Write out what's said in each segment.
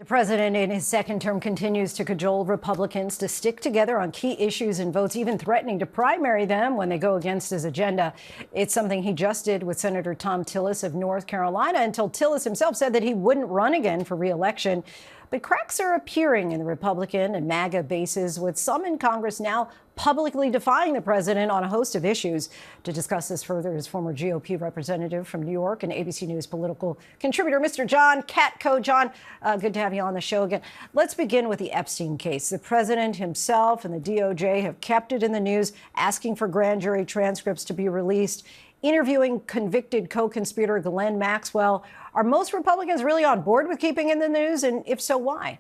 The president in his second term continues to cajole Republicans to stick together on key issues and votes, even threatening to primary them when they go against his agenda. It's something he just did with Senator Thom Tillis of North Carolina, until Tillis himself said that he wouldn't run again for re-election. But cracks are appearing in the Republican and MAGA bases, with some in Congress now publicly defying the president on a host of issues. To discuss this further is former GOP representative from New York and ABC News political contributor, Mr. John Katko. John, good to have you on the show again. Let's begin with the Epstein case. The president himself and the DOJ have kept it in the news, asking for grand jury transcripts to be released, interviewing convicted co-conspirator Ghislaine Maxwell. Are most Republicans really on board with keeping in the news? And if so, why?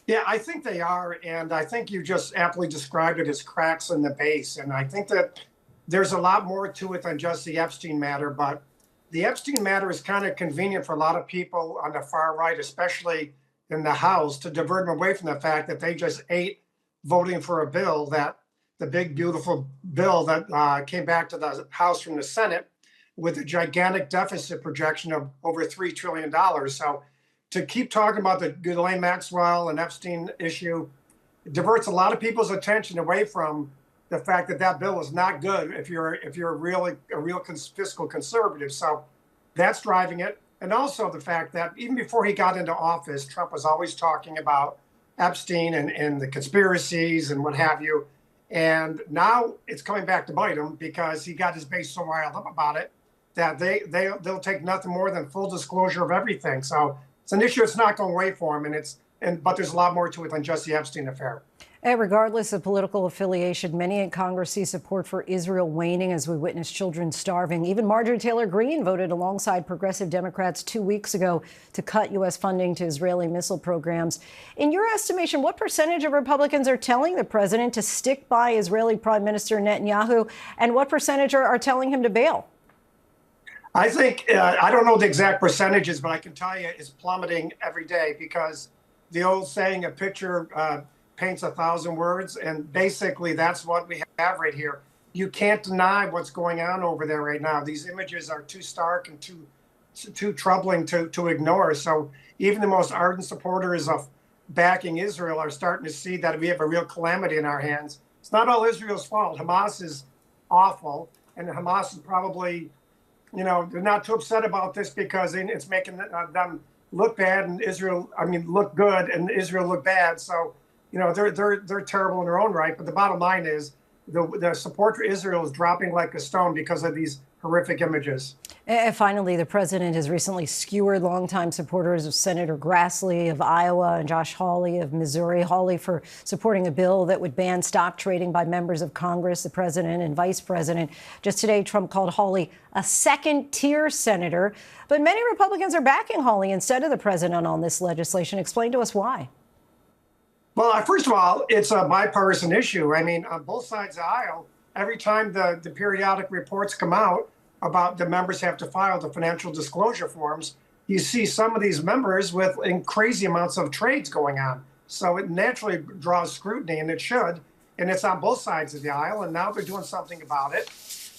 Yeah, I think they are. And I think you just aptly described it as cracks in the base. And I think that there's a lot more to it than just the Epstein matter. But the Epstein matter is kind of convenient for a lot of people on the far right, especially in the House, to divert them away from the fact that they just ate voting for a bill, that the big, beautiful bill that came back to the House from the Senate with a gigantic deficit projection of over $3 trillion. So to keep talking about the Ghislaine Maxwell and Epstein issue diverts a lot of people's attention away from the fact that that bill is not good if you're a real fiscal conservative. So that's driving it. And also the fact that even before he got into office, Trump was always talking about Epstein and the conspiracies and what have you. And now it's coming back to bite him because he got his base so riled up about it that they'll take nothing more than full disclosure of everything. So it's an issue that's not going away for him, but there's a lot more to it than just the Epstein affair. And regardless of political affiliation, many in Congress see support for Israel waning as we witness children starving. Even Marjorie Taylor Greene voted alongside progressive Democrats 2 weeks ago to cut U.S. funding to Israeli missile programs. In your estimation, what percentage of Republicans are telling the president to stick by Israeli Prime Minister Netanyahu, and what percentage are telling him to bail? I think, I don't know the exact percentages, but I can tell you it's plummeting every day, because the old saying, a picture paints 1,000 words. And basically that's what we have right here. You can't deny what's going on over there right now. These images are too stark and too troubling to ignore. So even the most ardent supporters of backing Israel are starting to see that we have a real calamity in our hands. It's not all Israel's fault. Hamas is awful, and Hamas is probably, they're not too upset about this because it's making them look bad and look good, and Israel look bad. So, they're terrible in their own right. But the bottom line is the support for Israel is dropping like a stone because of these horrific images. And finally, the president has recently skewered longtime supporters of Senator Grassley of Iowa and Josh Hawley of Missouri. Hawley for supporting a bill that would ban stock trading by members of Congress, the president and vice president. Just today, Trump called Hawley a second-tier senator. But many Republicans are backing Hawley instead of the president on this legislation. Explain to us why. Well, first of all, it's a bipartisan issue. On both sides of the aisle, every time the periodic reports come out about the members have to file the financial disclosure forms, you see some of these members with crazy amounts of trades going on. So it naturally draws scrutiny, and it should. And it's on both sides of the aisle, and now they're doing something about it.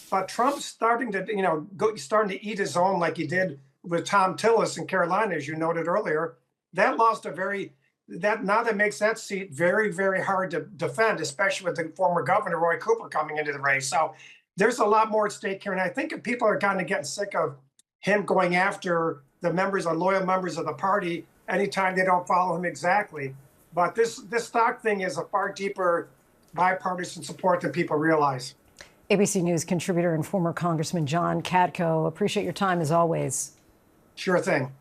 But Trump's starting to eat his own, like he did with Thom Tillis in Carolina, as you noted earlier. That makes that seat very, very hard to defend, especially with the former governor, Roy Cooper, coming into the race. So there's a lot more at stake here. And I think people are kind of getting sick of him going after the loyal members of the party anytime they don't follow him exactly. But this stock thing is a far deeper bipartisan support than people realize. ABC News contributor and former Congressman John Katko, appreciate your time as always. Sure thing.